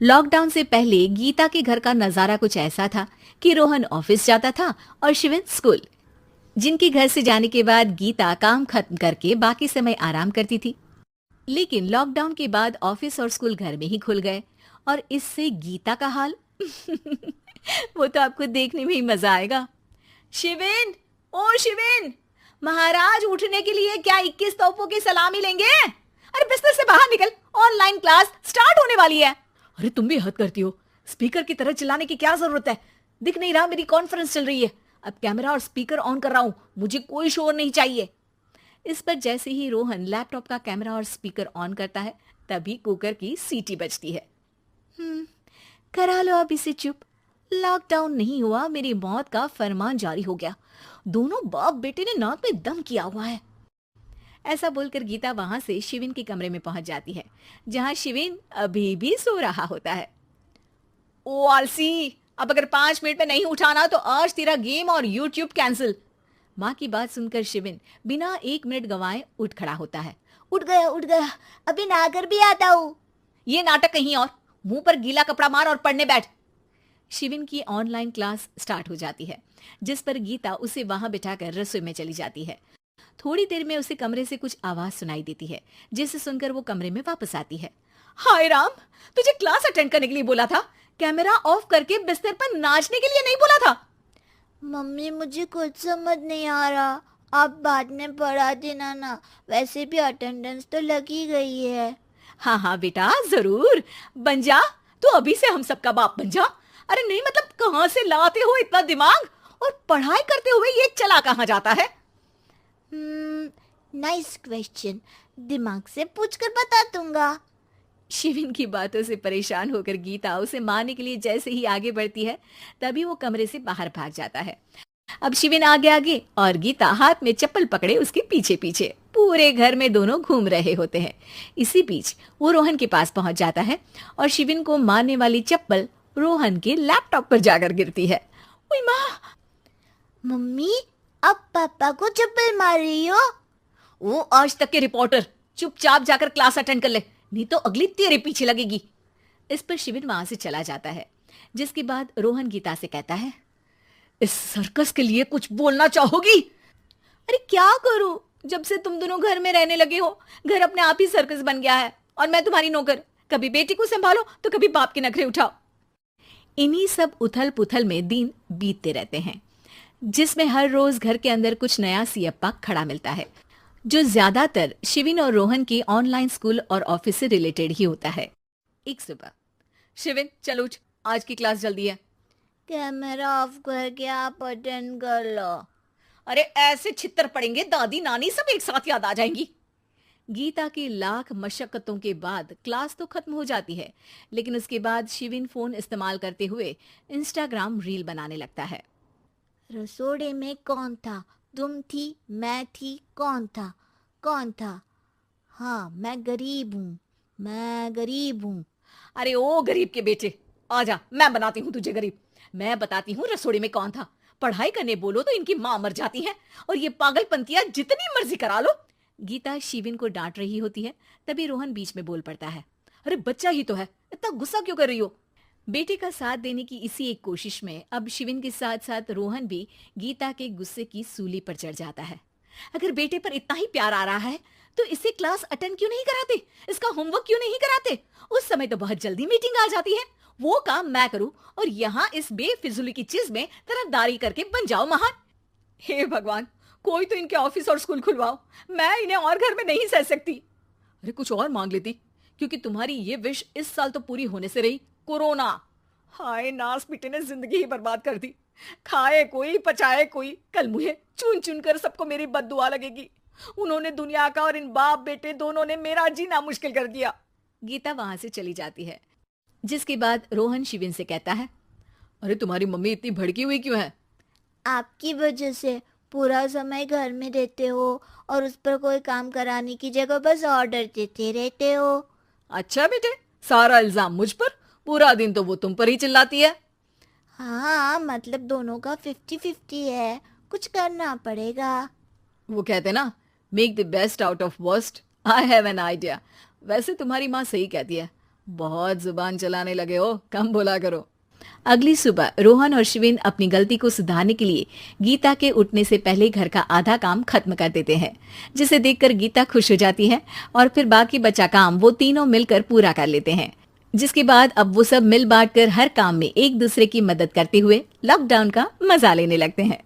Lockdown से पहले गीता के घर का नजारा कुछ ऐसा था कि रोहन ऑफिस जाता था और शिवन स्कूल। जिनके घर से जाने के बाद गीता काम खत्म करके बाकी समय आराम करती थी। लेकिन लॉकडाउन के बाद ऑफिस और स्कूल घर में ही खुल गए और इससे गीता का हाल वो तो आपको देखने में ही मजा आएगा। शिवेन, ओ शिवेन, महाराज उठने के लिए क्या 21 तोपों की सलामी लेंगे? अरे बिस्तर से बाहर निकल, ऑनलाइन क्लास स्टार्ट होने वाली है। अरे तुम भी हद करती हो, स्पीकर की तरह चिल्लाने की क्या जरूरत है? दिख नहीं रहा मेरी कॉन्फ्रेंस चल रही है। अब कैमरा और स्पीकर ऑन कर रहा हूं, मुझे कोई शोर नहीं चाहिए। इस पर जैसे ही रोहन लैपटॉप का कैमरा और स्पीकर ऑन करता है तभी कुकर की सीटी बजती है। करा लो अब इसे चुप। लॉकडाउन नहीं हुआ, मेरी मौत का फरमान जारी हो गया। दोनों बाप बेटे ने नाक में दम किया हुआ है। ऐसा बोलकर गीता वहां से शिविन के कमरे में पहुंच जाती है, जहां शिविन अभी भी सो रहा होता है। ओ आलसी, अब अगर 5 मिनट में नहीं उठाना तो आज तेरा गेम और यूट्यूब कैंसिल। माँ की बात सुनकर शिविन बिना 1 मिनट गंवाए उठ खड़ा होता है। उठ गया, अभी नहाकर भी आता हूँ। ये नाटक कहीं और, मुंह पर गीला कपड़ा मार और पढ़ने बैठ। शिविन की ऑनलाइन क्लास स्टार्ट हो जाती है, जिस पर गीता उसे वहां बिठाकर रसोई में चली जाती है। थोड़ी देर में उसे कमरे से कुछ आवाज सुनाई देती है, जिसे सुनकर वो कमरे में वापस आती है। हाय राम, तुझे क्लास अटेंड करने के लिए बोला था, कैमरा ऑफ करके बिस्तर पर नाचने के लिए नहीं बोला था। मम्मी मुझे कुछ समझ नहीं आ रहा, आप बाद में पढ़ा देना ना, वैसे भी अटेंडेंस तो लगी गई है। हाँ हाँ बेटा, जरूर बन जा, तो अभी से हम सबका बाप बन जा। अरे नहीं मतलब कहाँ से लाते हो इतना दिमाग, और पढ़ाई करते हुए ये चला कहाँ जाता है? नाइस क्वेश्चन, दिमाग से पूछकर बता दूंगा। शिविन की बातों से परेशान होकर गीता उसे मारने के लिए जैसे ही आगे बढ़ती है तभी वो कमरे से बाहर भाग जाता है। अब शिविन आगे आगे और गीता हाथ में चप्पल पकड़े उसके पीछे पीछे पूरे घर में दोनों घूम रहे होते हैं। इसी बीच वो रोहन के पास पहुंच जाता है और शिविन को मारने वाली चप्पल रोहन के लैपटॉप पर जाकर गिरती है। ओए माँ! मम्मी, अब पापा को चप्पल मार रही हो? वो आज तक के रिपोर्टर, चुपचाप जाकर क्लास अटेंड कर ले, नहीं तो अगली तेरे पीछे लगेगी। इस पर शिविन वहां से चला जाता है, जिसके बाद रोहन गीता से कहता है, इस सर्कस के लिए कुछ बोलना चाहोगी? अरे क्या करूं, जब से तुम दोनों घर में रहने लगे हो, घर अपने आप ही सर्कस बन गया है और मैं तुम्हारी नौकर। कभी बेटी को संभालो तो कभी बाप के नखरे उठाओ। इन्हीं सब उथल पुथल में दिन बीतते रहते हैं, जिसमें हर रोज घर के अंदर कुछ नया सियप्पा खड़ा मिलता है, जो ज्यादातर शिविन और रोहन की ऑनलाइन स्कूल और ऑफिस से रिलेटेड ही होता है। एक सुबह, शिविन चल उठ, आज की क्लास जल्दी है। कैमरा ऑफ करके आप अटेंड कर लो। अरे ऐसे छित्तर पड़ेंगे, दादी नानी सब एक साथ याद आ जाएंगी। गीता की लाख मशक्कतों के बाद क्लास तो खत्म हो जाती है, लेकिन उसके बाद शिविन फोन इस्तेमाल करते हुए इंस्टाग्राम रील बनाने लगता है। रसोड़े में कौन था? तुम थी, मैं थी, कौन था? कौन था? हाँ, मैं गरीब हूँ। अरे ओ गरीब के बेटे, आजा, मैं बनाती हूँ तुझे गरीब। मैं बताती हूँ रसोड़े में कौन था। पढ़ाई करने बोलो तो इनकी माँ मर जाती है और ये पागलपंतियां जितनी मर्जी करा लो। गीता शिविन को डांट रही होती है, तभी रोहन बीच में बोल पड़ता है। अरे बच्चा ही तो है, इतना गुस्सा क्यों कर रही हो? बेटे का साथ देने की इसी एक कोशिश में अब शिविन के साथ साथ रोहन भी गीता के गुस्से की सूली पर चढ़ जाता है। अगर बेटे पर इतना ही प्यार आ रहा है तो इसे क्लास अटेंड क्यों नहीं कराते, इसका होमवर्क क्यों नहीं कराते? उस समय तो बहुत जल्दी मीटिंग आ जाती है, वो काम मैं करूं और यहाँ इस बेफिजुली की चीज में तरफदारी करके बन जाओ महान। हे भगवान, कोई तो इनके ऑफिस और स्कूल खुलवाओ, मैं इन्हें और घर में नहीं सह सकती। अरे कुछ और मांग लेती, क्योंकि तुम्हारी ये विश इस साल तो पूरी होने से रही, कोरोना। हाय नास बेटे ने जिंदगी ही बर्बाद कर दी। खाए कोई पचाए कोई, कल मुझे चुन चुन कर सबको मेरी बद्दुआ लगेगी। उन्होंने दुनिया का और इन बाप बेटे दोनों ने मेरा जीना मुश्किल कर दिया। गीता वहां से चली जाती है, जिसके बाद रोहन शिविन से कहता है, अरे तुम्हारी मम्मी इतनी भड़की हुई क्यों है? आपकी वजह से पूरा समय घर में रहते हो और उस पर कोई काम कराने की जगह बस ऑर्डर देते रहते हो। अच्छा बेटे, सारा इल्जाम मुझ पर, पूरा दिन तो वो तुम पर ही चिल्लाती है। हाँ, मतलब दोनों का 50-50 है, कुछ करना पड़ेगा। वो कहते ना, make the best out of worst. I have an idea. वैसे तुम्हारी माँ सही कहती है, बहुत जुबान चलाने लगे हो, कम बोला करो। अगली सुबह रोहन और शिवेन अपनी गलती को सुधारने के लिए गीता के उठने से पहले घर का आधा काम खत्म कर देते हैं, जिसे देखकर गीता खुश हो जाती है और फिर बाकी बचा काम वो तीनों मिलकर पूरा कर लेते हैं। जिसके बाद अब वो सब मिल बांट कर हर काम में एक दूसरे की मदद करते हुए लॉकडाउन का मजा लेने लगते हैं।